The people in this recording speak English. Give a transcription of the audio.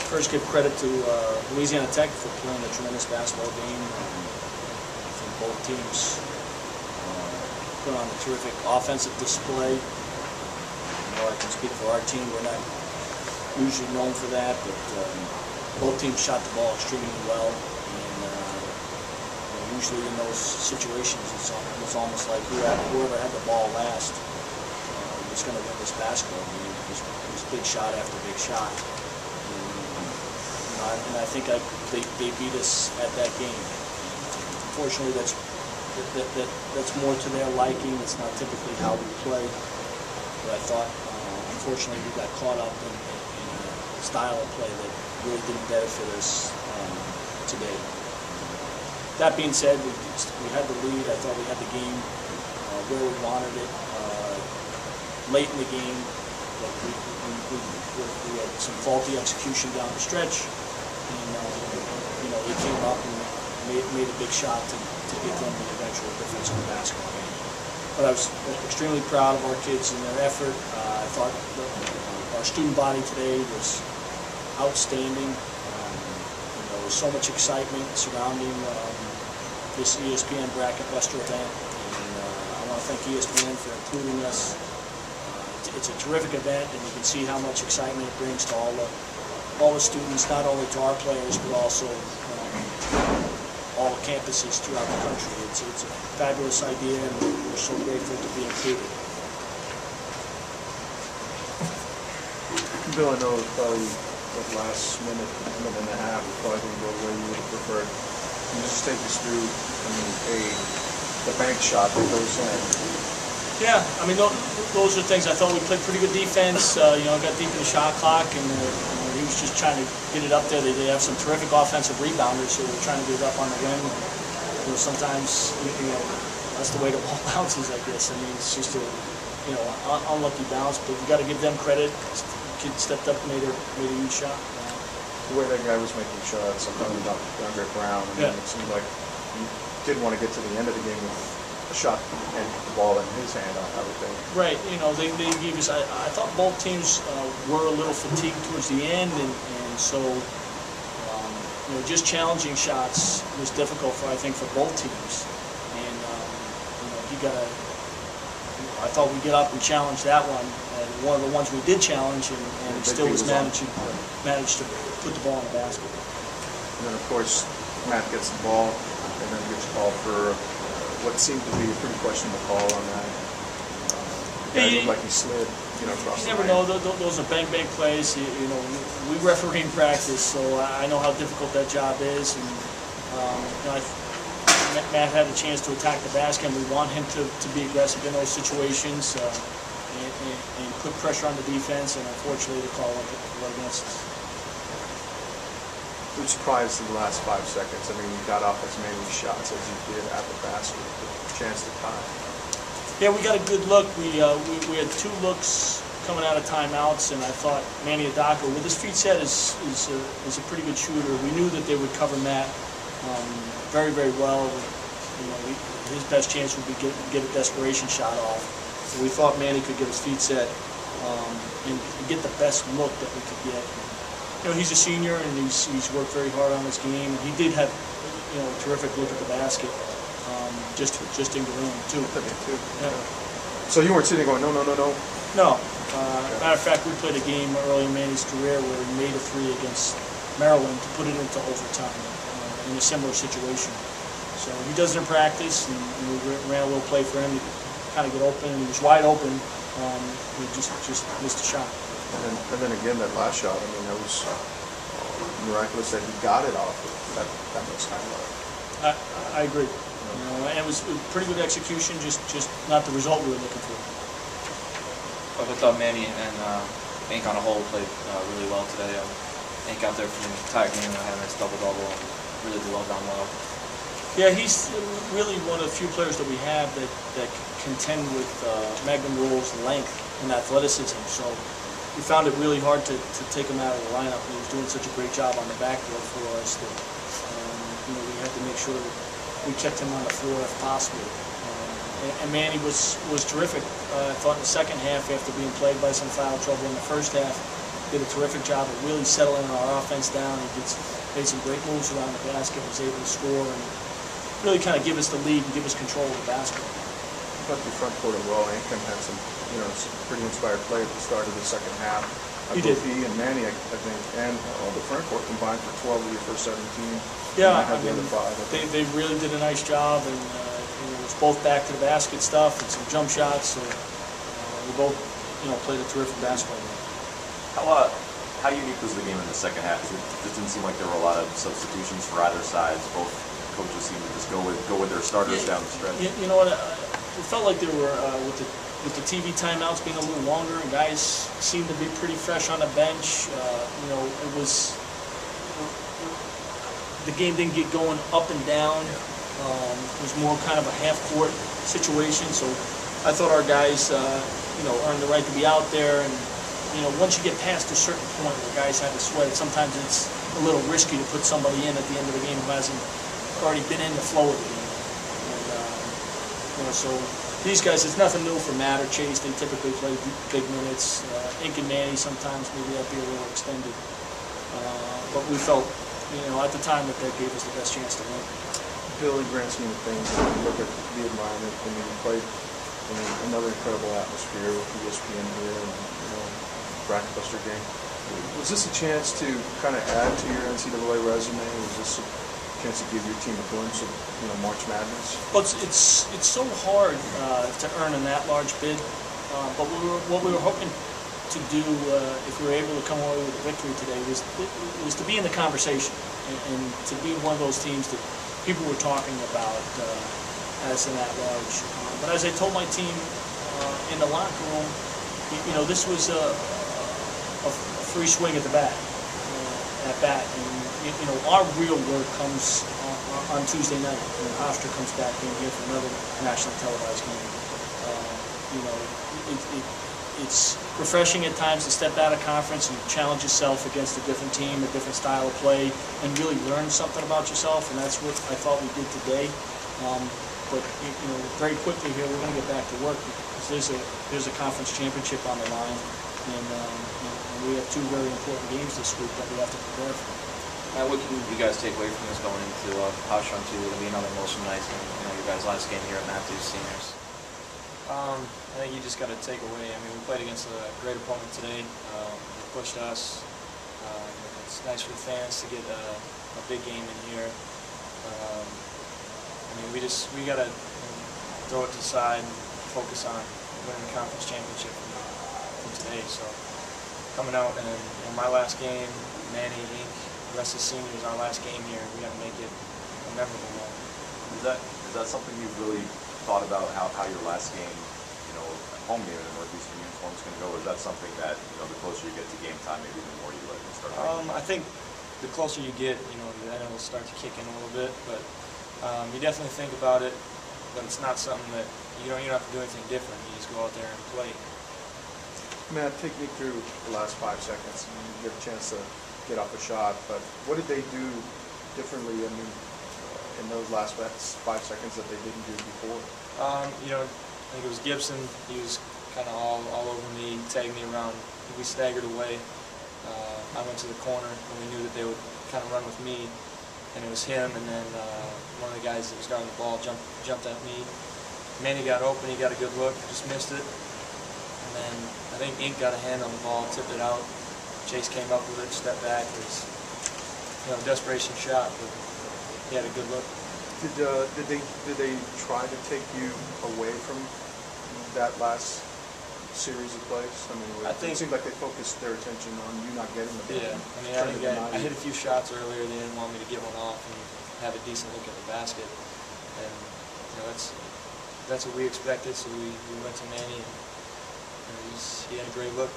First, give credit to Louisiana Tech for playing a tremendous basketball game. I think both teams put on a terrific offensive display. I can speak for our team. We're not usually known for that, but both teams shot the ball extremely well. And usually in those situations, it's almost like whoever had the ball last was going to win this basketball game. It was big shot after big shot. And I think they beat us at that game. Unfortunately, that's more to their liking. It's not typically how we play. But I thought, unfortunately, we got caught up in a style of play that really didn't benefit us today. That being said, we had the lead. I thought we had the game where we wanted it late in the game. But we had some faulty execution down the stretch. And they came up and made a big shot to get them the eventual difference in the basketball game. But I was extremely proud of our kids and their effort. I thought our student body today was outstanding. There was so much excitement surrounding this ESPN BracketBuster event, and I want to thank ESPN for including us. It's a terrific event, and you can see how much excitement it brings to all the students, not only to our players, but also all the campuses throughout the country. It's a fabulous idea, and we're so grateful to be included. Bill, I know probably the last minute and a half probably didn't go where you would have preferred. Can you just take us through, the bank shot that goes in? Yeah, I mean, those are things. I thought we played pretty good defense. Got deep in the shot clock, and he was just trying to get it up there. They have some terrific offensive rebounders, so they're trying to get it up on the rim. Sometimes, that's the way the ball bounces, I guess. I mean, it's just a, unlucky bounce, but we got to give them credit. The kid stepped up and made a huge shot. The way that guy was making shots, I'm talking about Andre Brown. It seemed like he didn't want to get to the end of the game with a shot and the ball in his hand, I would think. Right. They gave us. I thought both teams were a little fatigued towards the end, and so just challenging shots was difficult I think for both teams. And he got a. I thought we'd get up and challenge that one. One of the ones we did challenge, and still was managed to put the ball in the basket. And then of course Matt gets the ball, and then gets called for what seemed to be a pretty questionable call on that. It looked like he slid, across the You never know. Those are bang plays. We referee in practice, so I know how difficult that job is. And Matt had a chance to attack the basket, and we want him to be aggressive in those situations and put pressure on the defense. And unfortunately, the call went against us. I'm surprised in the last 5 seconds. I mean, you got off as many shots as you did at the basket, with a chance to tie. Yeah, we got a good look. We had 2 looks coming out of timeouts, and I thought Manny Adako, with his feet set, is a pretty good shooter. We knew that they would cover Matt very, very well. His best chance would be get a desperation shot off. So we thought Manny could get his feet set and get the best look that we could get. He's a senior, and he's worked very hard on his game. And he did have, a terrific look at the basket, just in the room too. Yeah. So you weren't sitting going, no. No. Matter of fact, we played a game early in Manny's career where he made a 3 against Maryland to put it into overtime in a similar situation. So he does it in practice, and we ran a little play for him to kind of get open. And he was wide open. He just missed a shot. And then again, that last shot, I mean, that was miraculous that he got it off that much time left. I agree. And it was pretty good execution, just not the result we were looking for. I thought Manny and Ink on a whole played really well today. Ink out there for the entire game, had a nice double-double, and really did well down low. Yeah, he's really one of the few players that we have that contend with Magnum Rule's length and athleticism. So we found it really hard to take him out of the lineup. He was doing such a great job on the backboard for us that we had to make sure that we kept him on the floor if possible. And Manny was terrific. I thought in the second half, after being plagued by some foul trouble in the first half, did a terrific job of really settling our offense down. He made some great moves around the basket, was able to score, and really kind of give us the lead and give us control of the basketball. But the front court as well, Ankon had some, some pretty inspired play at the start of the second half. He did. He and Manny, I think, and all the front court combined for 12 of your first 17. Yeah, I mean, the other 5. They really did a nice job, and it was both back to the basket stuff and some jump shots. So we both, played a terrific basketball game. How unique was the game in the second half? It just didn't seem like there were a lot of substitutions for either sides. Both coaches seemed to just go with their starters down the stretch. You know what? It felt like there were with the TV timeouts being a little longer, and guys seemed to be pretty fresh on the bench. It was the game didn't get going up and down. It was more kind of a half-court situation. So I thought our guys, earned the right to be out there. And once you get past a certain point where guys have to sweat, sometimes it's a little risky to put somebody in at the end of the game who hasn't already been in the flow of the game. And, so these guys, it's nothing new for Matt or Chase. They typically play big minutes. Ink and Manny sometimes maybe that'd be a little extended. But we felt, at the time that gave us the best chance to win. Bill, in grand scheme of things, when you look at the environment, and you played another incredible atmosphere with ESPN here and BracketBusters game. Was this a chance to kind of add to your NCAA resume? Was this a chance to give your team a glimpse of March Madness? Well, it's so hard to earn in that large bid, but what we were hoping to do, if we were able to come away with a victory today, was to be in the conversation and to be one of those teams that people were talking about as an at-large. But as I told my team in the locker room, this was a free swing at the bat, and our real work comes on Tuesday night when Hofstra comes back in here for another nationally televised game. It's refreshing at times to step out of conference and challenge yourself against a different team, a different style of play, and really learn something about yourself, and that's what I thought we did today. But very quickly here, we're going to get back to work because there's a conference championship on the line, and we have two very important games this week that we have to prepare for. Now, what can you guys take away from this going into Postgame 2? It'll be another emotional night, your guys' last game here at Matthews Seniors. I think you just got to take away. I mean, we played against a great opponent today. They pushed us. It's nice for the fans to get a big game in here. We got to throw it to the side and focus on winning the conference championship from today. So coming out and my last game, Manny, Ink, the rest of the seniors, our last game here, we got to make it a memorable one. Is that something you've really thought about how your last game, home game in the Northeastern uniform is going to go? Or is that something that the closer you get to game time, maybe the more you let it start? I think the closer you get, then it'll start to kick in a little bit. But you definitely think about it. But it's not something that you don't have to do anything different. You just go out there and play. Matt, take me through the last 5 seconds. You get a chance to get off a shot, but what did they do differently? In those last 5 seconds that they didn't do before? I think it was Gibson. He was kind of all over me, tagged me around. We staggered away. I went to the corner, and we knew that they would kind of run with me, and it was him. And then one of the guys that was guarding the ball jumped at me. Manny got open. He got a good look, just missed it. And then I think Ink got a hand on the ball, tipped it out. Chase came up with it, stepped back. It was a desperation shot, but he had a good look. Did they try to take you away from that last series of plays? I think it seemed like they focused their attention on you not getting the ball. Yeah, I think I hit a few shots earlier. They didn't want me to get one off and have a decent look at the basket, and that's what we expected. So we went to Manny, and he had a great look.